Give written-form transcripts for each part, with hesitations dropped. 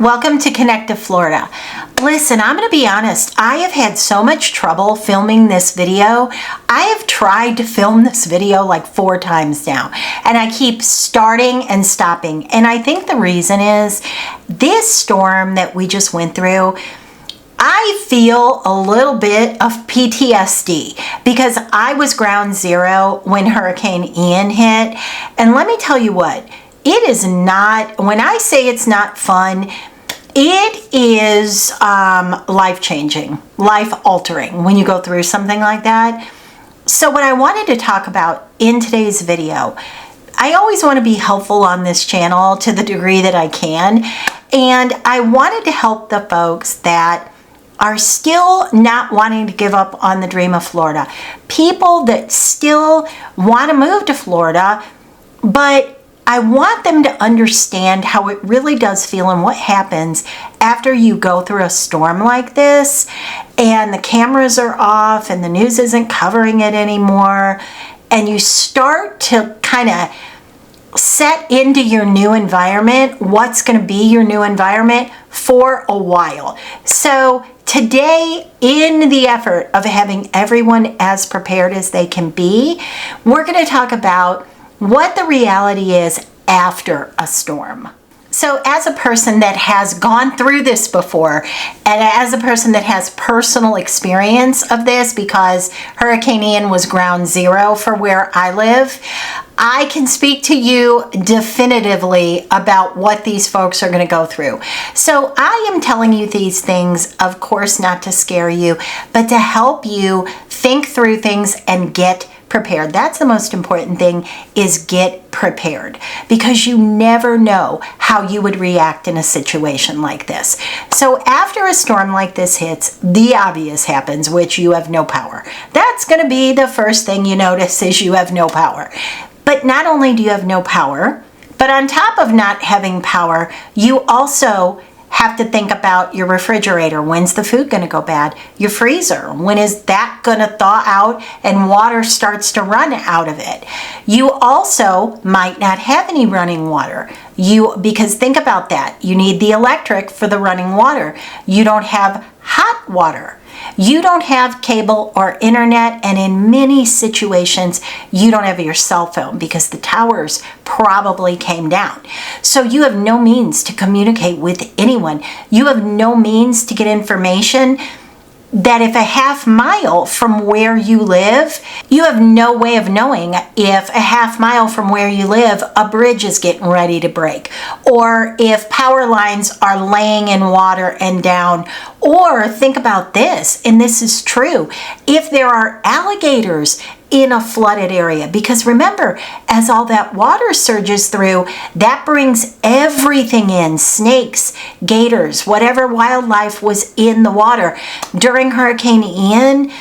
Welcome to Connect to Florida. Listen, I'm going to be honest. I have had so much trouble filming this video. I have tried to film this video like 4 times now, and I keep starting and stopping. And I think the reason is this storm that we just went through, I feel a little bit of PTSD because I was ground zero when Hurricane Ian hit. And let me tell you what, it is not, when I say it's not fun, it is life-changing, life-altering when you go through something like that. So what I wanted to talk about in today's video, I always want to be helpful on this channel to the degree that I can. And I wanted to help the folks that are still not wanting to give up on the dream of Florida. People that still want to move to Florida, but I want them to understand how it really does feel and what happens after you go through a storm like this and the cameras are off and the news isn't covering it anymore, and you start to kind of set into your new environment, what's going to be your new environment for a while. So today, in the effort of having everyone as prepared as they can be, we're going to talk about what the reality is after a storm. So as a person that has gone through this before, and as a person that has personal experience of this because Hurricane Ian was ground zero for where I live, I can speak to you definitively about what these folks are going to go through. So I am telling you these things, of course, not to scare you, but to help you think through things and get prepared. That's the most important thing, is get prepared, because you never know how you would react in a situation like this. So after a storm like this hits, the obvious happens, which you have no power. That's going to be the first thing you notice, is you have no power. But not only do you have no power, but on top of not having power, you also have to think about your refrigerator. When's the food going to go bad? Your freezer, when is that going to thaw out and water starts to run out of it? You also might not have any running water. Because think about that. You need the electric for the running water. You don't have hot water. You don't have cable or internet, and in many situations, you don't have your cell phone because the towers probably came down. So you have no means to communicate with anyone. You have no means to get information that if a half mile from where you live, you have no way of knowing if a half mile from where you live, a bridge is getting ready to break, or if power lines are laying in water and down. Or think about this, and this is true, if there are alligators in a flooded area, because remember, as all that water surges through, that brings everything in, snakes, gators, whatever wildlife was in the water. During Hurricane Ian,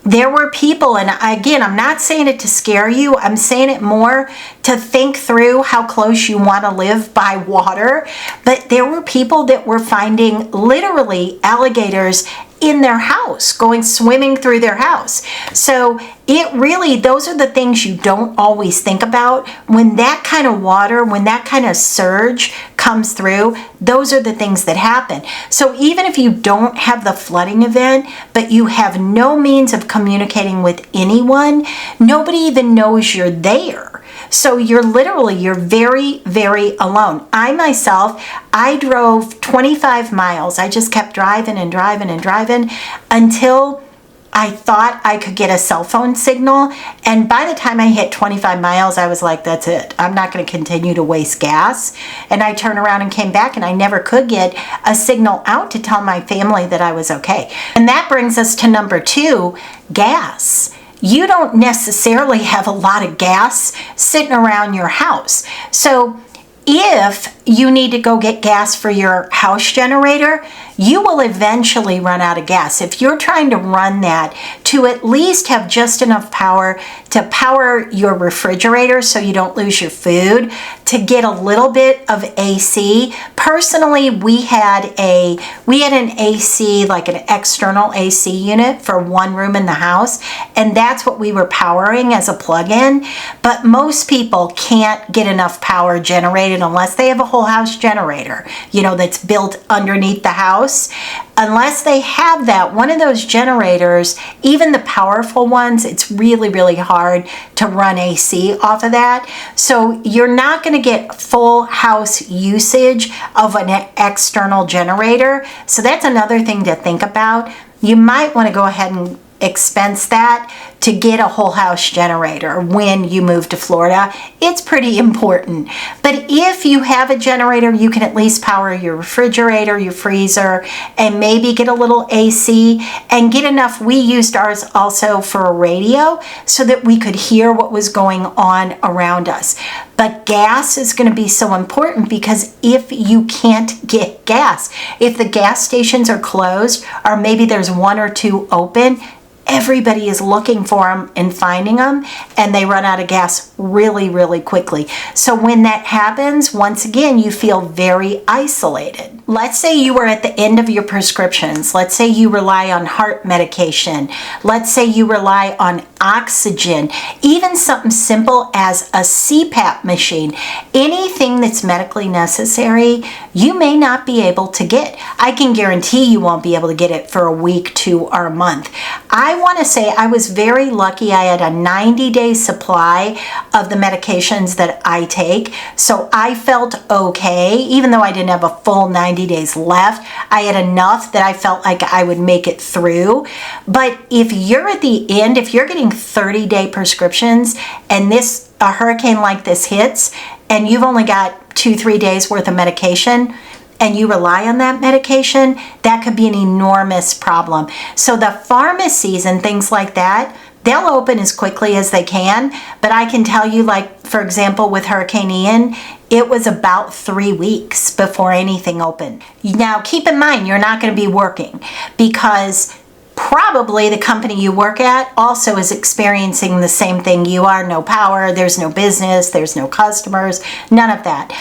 there were people, and again, I'm not saying it to scare you, I'm saying it more to think through how close you want to live by water, but there were people that were finding literally alligators in their house, going swimming through their house. So it really, those are the things you don't always think about. When that kind of water, when that kind of surge comes through, those are the things that happen. So even if you don't have the flooding event, but you have no means of communicating with anyone, nobody even knows you're there. So you're very, very alone. I myself, I drove 25 miles. I just kept driving and driving and driving until I thought I could get a cell phone signal. And by the time I hit 25 miles, I was like, that's it. I'm not going to continue to waste gas. And I turned around and came back, and I never could get a signal out to tell my family that I was okay. And that brings us to number 2, gas. You don't necessarily have a lot of gas sitting around your house. So if you need to go get gas for your house generator, you will eventually run out of gas. If you're trying to run that to at least have just enough power to power your refrigerator so you don't lose your food, to get a little bit of AC. Personally, we had an AC, like an external AC unit for one room in the house, and that's what we were powering as a plug-in. But most people can't get enough power generated unless they have a whole house generator, that's built underneath the house. Unless they have that, one of those generators, even the powerful ones, it's really, really hard to run AC off of that. So you're not going to get full house usage of an external generator. So that's another thing to think about. You might want to go ahead and expense that to get a whole house generator when you move to Florida. It's pretty important. But if you have a generator, you can at least power your refrigerator, your freezer, and maybe get a little AC and get enough. We used ours also for a radio so that we could hear what was going on around us. But gas is going to be so important, because if you can't get gas, if the gas stations are closed, or maybe there's one or two open, everybody is looking for them and finding them, and they run out of gas really, really quickly. So when that happens, once again, you feel very isolated. Let's say you are at the end of your prescriptions. Let's say you rely on heart medication. Let's say you rely on oxygen, even something simple as a CPAP machine. Anything that's medically necessary, you may not be able to get. I can guarantee you won't be able to get it for a week, 2, or a month. I want to say I was very lucky. I had a 90-day supply of the medications that I take, so I felt okay. Even though I didn't have a full 90 days left, I had enough that I felt like I would make it through. But if you're at the end, if you're getting 30-day prescriptions and a hurricane like this hits and you've only got 2-3 days worth of medication, and you rely on that medication, that could be an enormous problem. So the pharmacies and things like that, they'll open as quickly as they can. But I can tell you, like, for example, with Hurricane Ian, it was about 3 weeks before anything opened. Now, keep in mind, you're not going to be working, because probably the company you work at also is experiencing the same thing you are. No power, there's no business, there's no customers, none of that.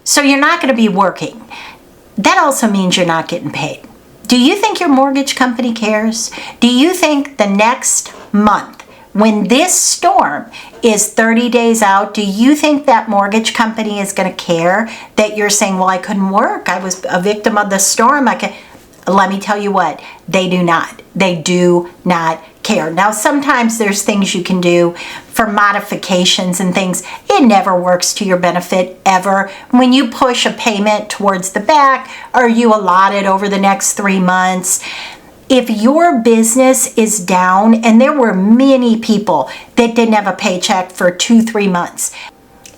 So you're not going to be working. That also means you're not getting paid. Do you think your mortgage company cares? Do you think the next month, when this storm is 30 days out, do you think that mortgage company is going to care that you're saying, well, I couldn't work, I was a victim of the storm? Let me tell you what, they do not. They do not care. Now, sometimes there's things you can do for modifications and things. It never works to your benefit, ever. When you push a payment towards the back, or you allot it over the next 3 months, if your business is down, and there were many people that didn't have a paycheck for 2-3 months,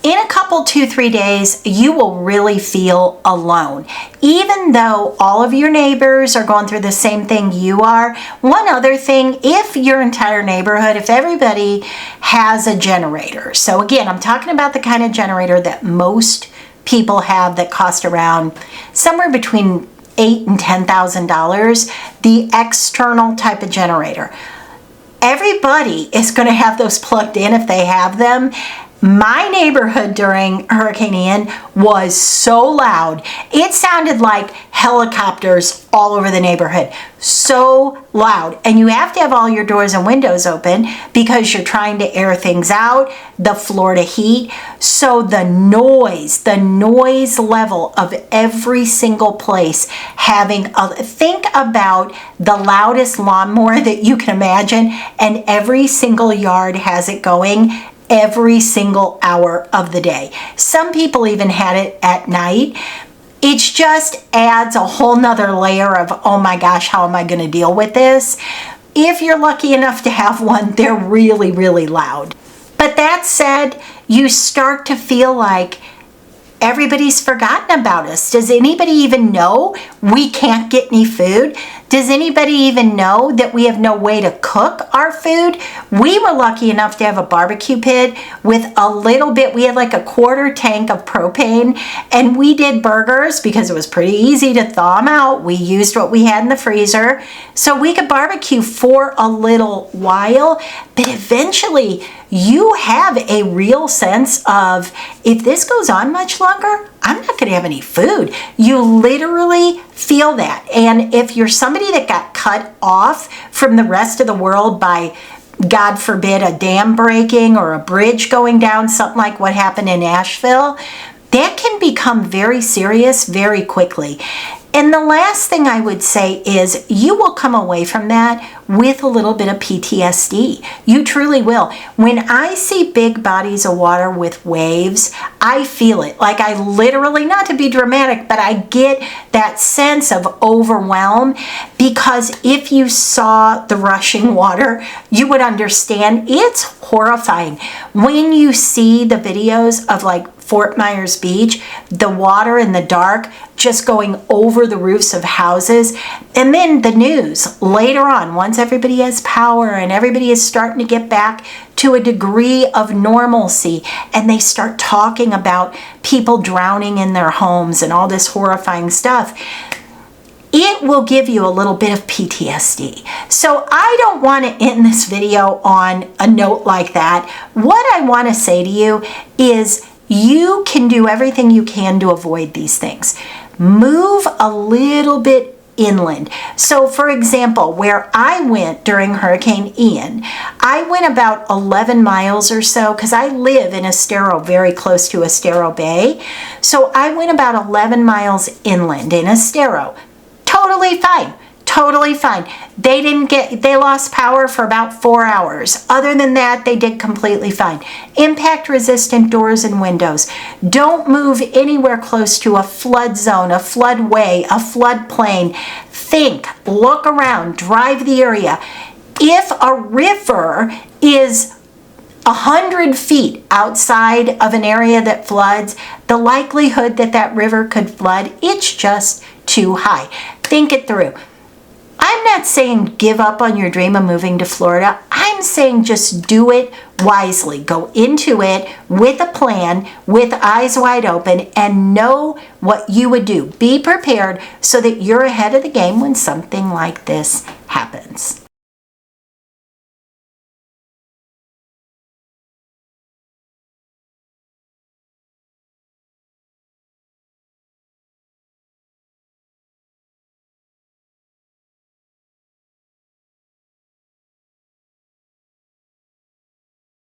in a couple, 2-3 days, you will really feel alone. Even though all of your neighbors are going through the same thing you are. One other thing, if your entire neighborhood, if everybody has a generator. So again, I'm talking about the kind of generator that most people have that cost around somewhere between $8,000 and $10,000, the external type of generator. Everybody is going to have those plugged in if they have them. My neighborhood during Hurricane Ian was so loud. It sounded like helicopters all over the neighborhood. So loud. And you have to have all your doors and windows open because you're trying to air things out, the Florida heat. So the noise level of every single place think about the loudest lawnmower that you can imagine, and every single yard has it going every single hour of the day. Some people even had it at night. It just adds a whole nother layer of, oh my gosh, how am I going to deal with this? If you're lucky enough to have one, they're really, really loud. But that said, you start to feel like everybody's forgotten about us. Does anybody even know we can't get any food? Does anybody even know that we have no way to cook our food? We were lucky enough to have a barbecue pit with a little bit, we had like a quarter tank of propane, and we did burgers because it was pretty easy to thaw them out. We used what we had in the freezer, so we could barbecue for a little while, but eventually you have a real sense of, if this goes on much longer, I'm not going to have any food. You literally feel that. And if you're somebody that got cut off from the rest of the world by, God forbid, a dam breaking or a bridge going down, something like what happened in Asheville, that can become very serious very quickly. And the last thing I would say is you will come away from that with a little bit of PTSD. You truly will. When I see big bodies of water with waves, I feel it. Like I literally, not to be dramatic, but I get that sense of overwhelm, because if you saw the rushing water, you would understand it's horrifying. When you see the videos of like Fort Myers Beach, the water in the dark just going over the roofs of houses, and then the news later on, once everybody has power and everybody is starting to get back to a degree of normalcy, and they start talking about people drowning in their homes and all this horrifying stuff, it will give you a little bit of PTSD. So I don't want to end this video on a note like that. What I want to say to you is you can do everything you can to avoid these things. Move a little bit inland. So for example, where I went during Hurricane Ian, I went about 11 miles or so, because I live in Estero, very close to Estero Bay. So I went about 11 miles inland in Estero. Totally fine. Totally fine. They lost power for about 4 hours. Other than that, they did completely fine. Impact resistant doors and windows. Don't move anywhere close to a flood zone, a floodway, a floodplain. Think, look around, drive the area. If a river is 100 feet outside of an area that floods, the likelihood that that river could flood, it's just too high. Think it through. I'm not saying give up on your dream of moving to Florida. I'm saying just do it wisely. Go into it with a plan, with eyes wide open, and know what you would do. Be prepared so that you're ahead of the game when something like this happens.